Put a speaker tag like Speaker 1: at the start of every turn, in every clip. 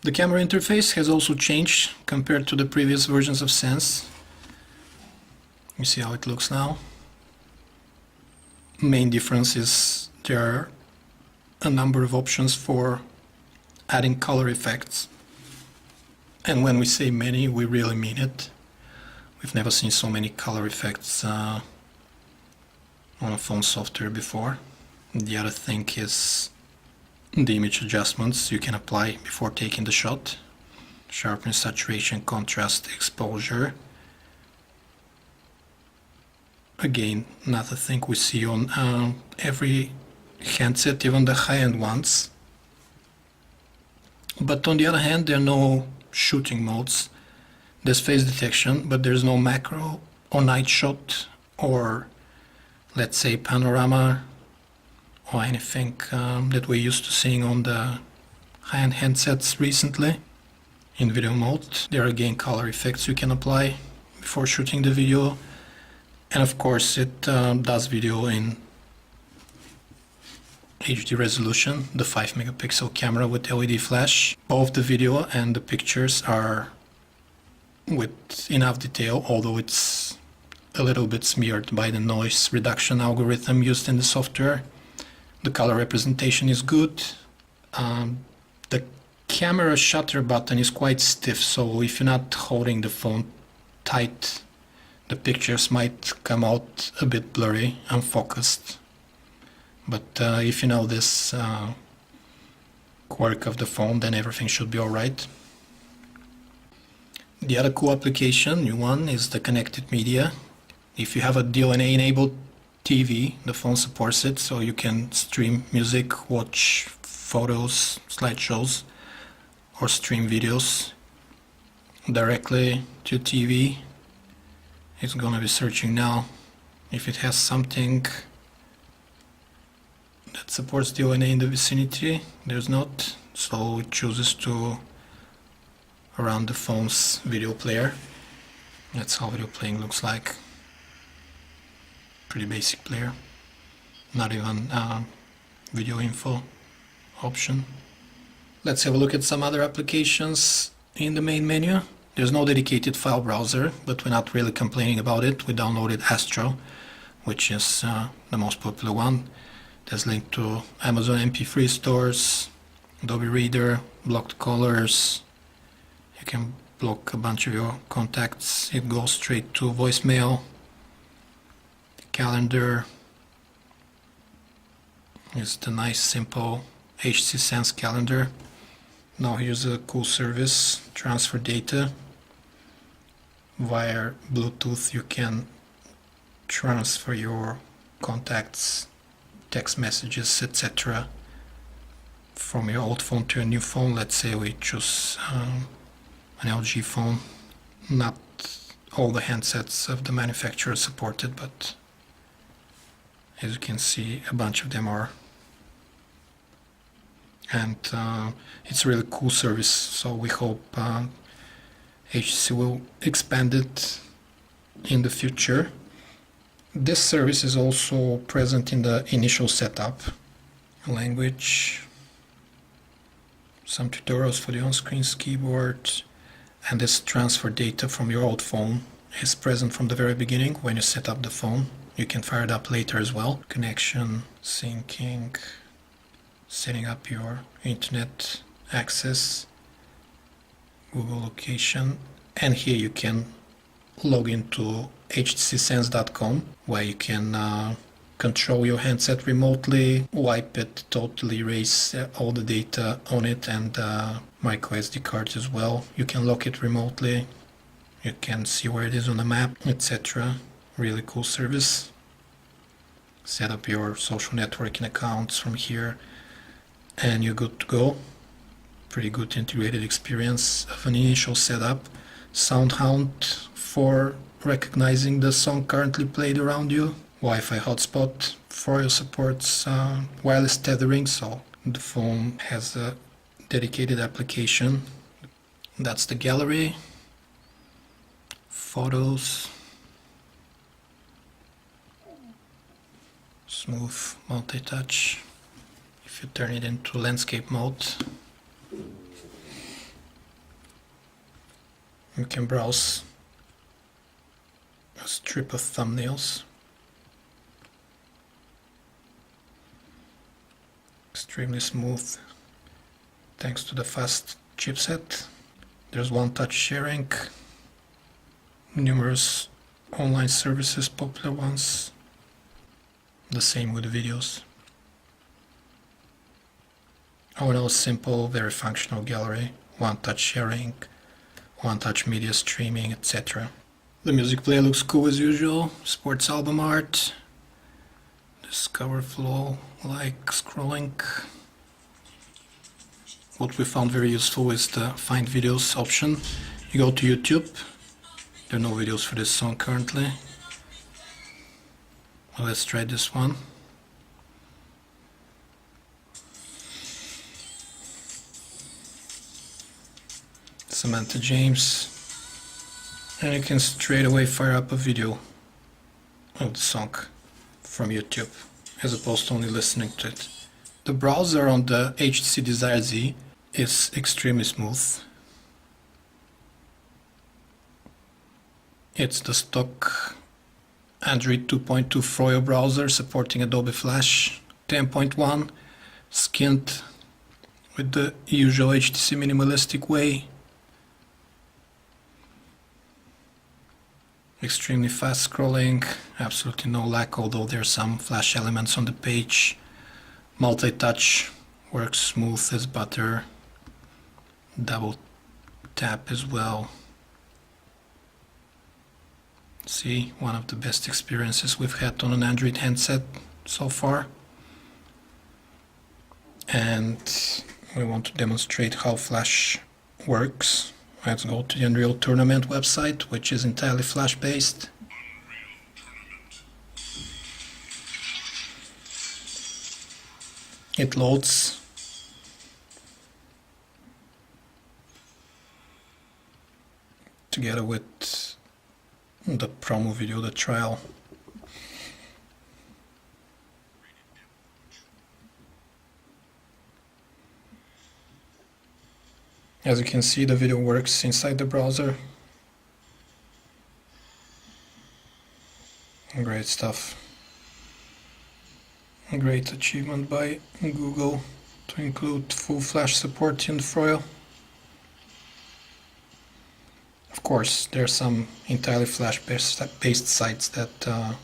Speaker 1: The camera interface has also changed compared to the previous versions of Sense. You see how it looks now. Main difference is there are a number of options for adding color effects. And when we say many, we really mean it. We've never seen so many color effects on a phone software before. The other thing is the image adjustments you can apply before taking the shot. Sharpness, saturation, contrast, exposure. Again, another thing we see on every handset, even the high-end ones. But on the other hand, there are no shooting modes. There's face detection, but there's no macro or night shot or, let's say, panorama or anything that we're used to seeing on the high-end handsets recently. In video mode, there are again color effects you can apply before shooting the video. And of course, it does video in HD resolution, the 5 megapixel camera with LED flash. Both the video and the pictures are with enough detail, although it's a little bit smeared by the noise reduction algorithm used in the software. The color representation is good. The camera shutter button is quite stiff, so if you're not holding the phone tight, the pictures might come out a bit blurry, unfocused. But if you know this quirk of the phone, then everything should be alright. The other cool application, new one, is the connected media. If you have a DLNA enabled TV, the phone supports it, so you can stream music, watch photos, slideshows, or stream videos directly to TV. It's gonna be searching now if it has something that supports DLNA in the vicinity. There's not, so it chooses to run the phone's video player. That's how video playing looks like. Pretty basic player. Not even video info option. Let's have a look at some other applications in the main menu. There's no dedicated file browser, but we're not really complaining about it. We downloaded Astro, which is the most popular one. There's linked to Amazon MP3 stores, Adobe Reader, blocked colors. You can block a bunch of your contacts. It goes straight to voicemail. Calendar is the nice simple HTC Sense calendar. Now here's a cool service, transfer data. Via Bluetooth you can transfer your contacts, text messages, etc. from your old phone to a new phone. Let's say we choose an LG phone. Not all the handsets of the manufacturer supported, but as you can see, a bunch of them are. And it's a really cool service, so we hope HTC will expand it in the future. This service is also present in the initial setup. Language, some tutorials for the on-screen keyboard, and this transfer data from your old phone is present from the very beginning when you set up the phone. You can fire it up later as well. Connection, syncing, setting up your internet access, Google location, and here you can log into htcsense.com where you can control your handset remotely, wipe it, totally erase all the data on it, and micro SD cards as well. You can lock it remotely, you can see where it is on the map, etc. Really cool service. Set up your social networking accounts from here and you're good to go. Pretty good integrated experience of an initial setup. Soundhound for recognizing the song currently played around you. Wi-Fi hotspot for your supports wireless tethering, so the phone has a dedicated application. That's the gallery. Photos. Smooth multi-touch. If you turn it into landscape mode, You can browse a strip of thumbnails. Extremely smooth thanks to the fast chipset. There's one-touch sharing, numerous online services, popular ones, the same with videos. All in all, simple, very functional gallery, one-touch sharing, one-touch media streaming, etc. The music player looks cool as usual, sports album art, discover flow, like scrolling. What we found very useful is the find videos option. You go to YouTube, there are no videos for this song currently. Well, let's try this one. Samantha James, and you can straight away fire up a video of the song from YouTube as opposed to only listening to it. The browser on the HTC Desire Z is extremely smooth. It's the stock Android 2.2 Froyo browser supporting Adobe Flash 10.1, skinned with the usual HTC minimalistic way. Extremely fast scrolling, absolutely no lag, although there are some flash elements on the page. Multi-touch works smooth as butter. Double tap as well. See, one of the best experiences we've had on an Android handset so far. And we want to demonstrate how Flash works. Let's go to the Unreal Tournament website, which is entirely Flash based. It loads. Together with the promo video, the trial. As you can see, the video works inside the browser. Great stuff. A great achievement by Google to include full Flash support in the Froyo. Of course, there are some entirely Flash-based sites that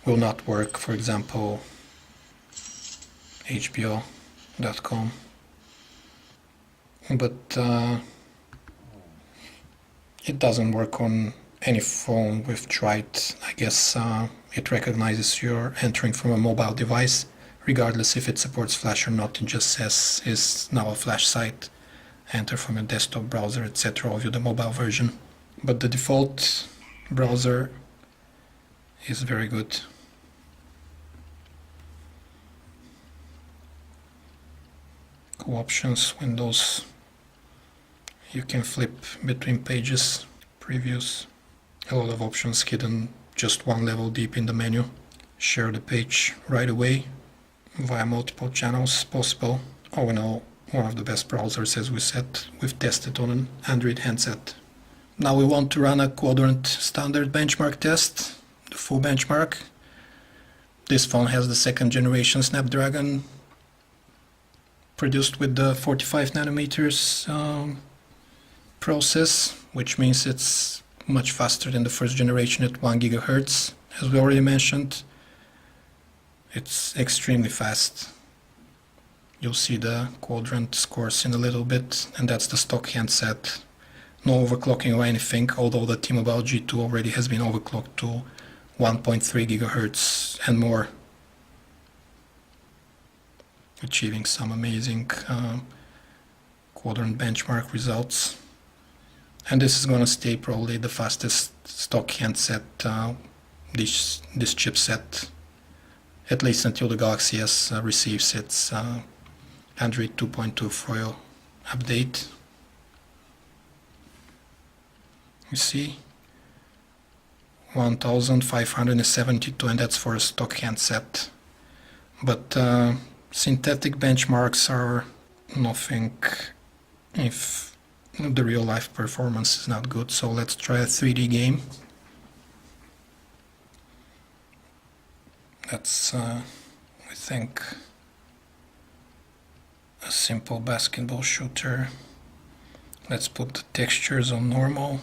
Speaker 1: will not work, for example, HBO.com. But it doesn't work on any phone we've tried. I guess it recognizes you're entering from a mobile device, regardless if it supports Flash or not. It just says is now a Flash site. Enter from your desktop browser, etc. or view the mobile version. But the default browser is very good. Cool options, windows. You can flip between pages, previews. A lot of options hidden just one level deep in the menu. Share the page right away via multiple channels possible. All in all, one of the best browsers, as we said. We've tested on an Android handset. Now we want to run a quadrant standard benchmark test, the full benchmark. This phone has the second generation Snapdragon produced with the 45 nanometers process, which means it's much faster than the first generation at 1 GHz. As we already mentioned, it's extremely fast. You'll see the quadrant scores in a little bit, and that's the stock handset. No overclocking or anything, although the T-Mobile G2 already has been overclocked to 1.3 GHz and more, achieving some amazing quadrant benchmark results. And this is going to stay probably the fastest stock handset, this chipset, at least until the Galaxy S receives its Android 2.2 Froyo update. You see, 1572, and that's for a stock handset. But synthetic benchmarks are nothing if the real life performance is not good, so let's try a 3D game. That's, I think, a simple basketball shooter. Let's put the textures on normal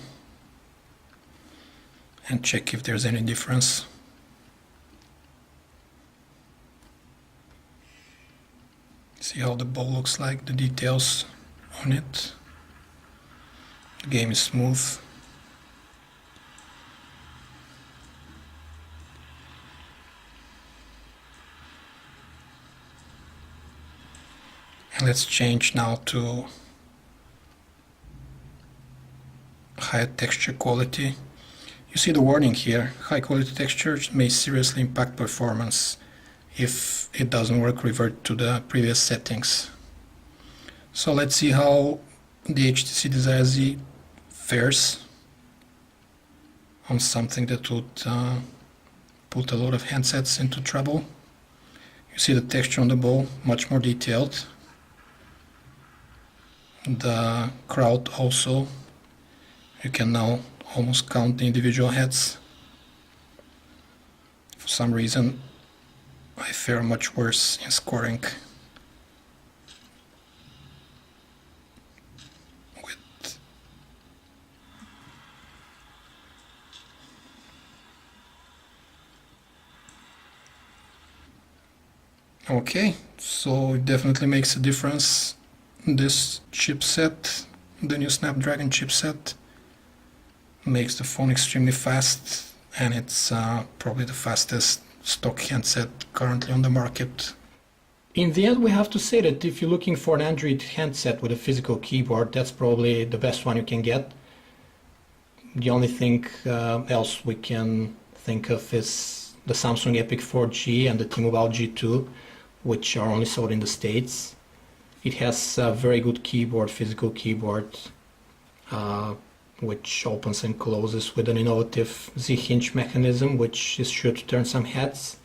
Speaker 1: and check if there's any difference. See how the ball looks like, the details on it. The game is smooth. And let's change now to high texture quality. You see the warning here, high quality textures may seriously impact performance. If it doesn't work, revert to the previous settings. So let's see how the HTC Desire Z fares on something that would put a lot of handsets into trouble. You see the texture on the ball, much more detailed. The crowd also, you can now almost count the individual heads. For some reason, I fare much worse in scoring with okay, so it definitely makes a difference. This chipset, the new Snapdragon chipset, makes the phone extremely fast, and it's probably the fastest stock handset currently on the market. In the end, we have to say that if you're looking for an Android handset with a physical keyboard, that's probably the best one you can get. The only thing else we can think of is the Samsung Epic 4G and the T-Mobile G2, which are only sold in the States. It has a very good keyboard, physical keyboard, which opens and closes with an innovative Z-hinge mechanism, which is sure to turn some heads.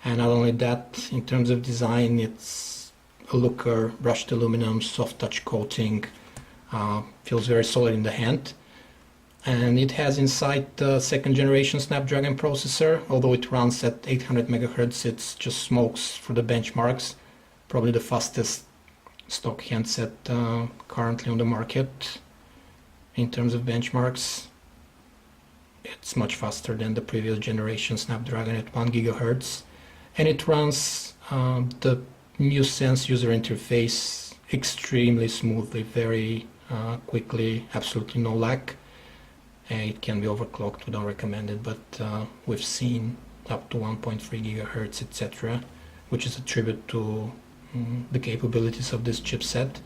Speaker 1: And not only that, in terms of design, it's a looker, brushed aluminum, soft touch coating, feels very solid in the hand. And it has inside the second generation Snapdragon processor. Although it runs at 800 MHz, it just smokes for the benchmarks. Probably the fastest stock handset currently on the market. In terms of benchmarks, it's much faster than the previous generation Snapdragon at 1 GHz, and it runs the new Sense user interface extremely smoothly, very quickly, absolutely no lag. It can be overclocked, we don't recommend it, but we've seen up to 1.3 GHz, etc., which is a tribute to the capabilities of this chipset.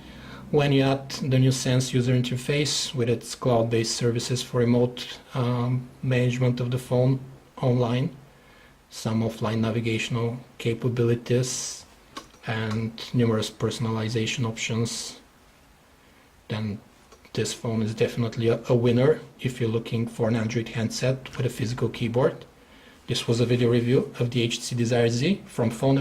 Speaker 1: When you add the new Sense user interface with its cloud-based services for remote management of the phone online, some offline navigational capabilities, and numerous personalization options, then this phone is definitely a winner if you're looking for an Android handset with a physical keyboard. This was a video review of the HTC Desire Z from Phone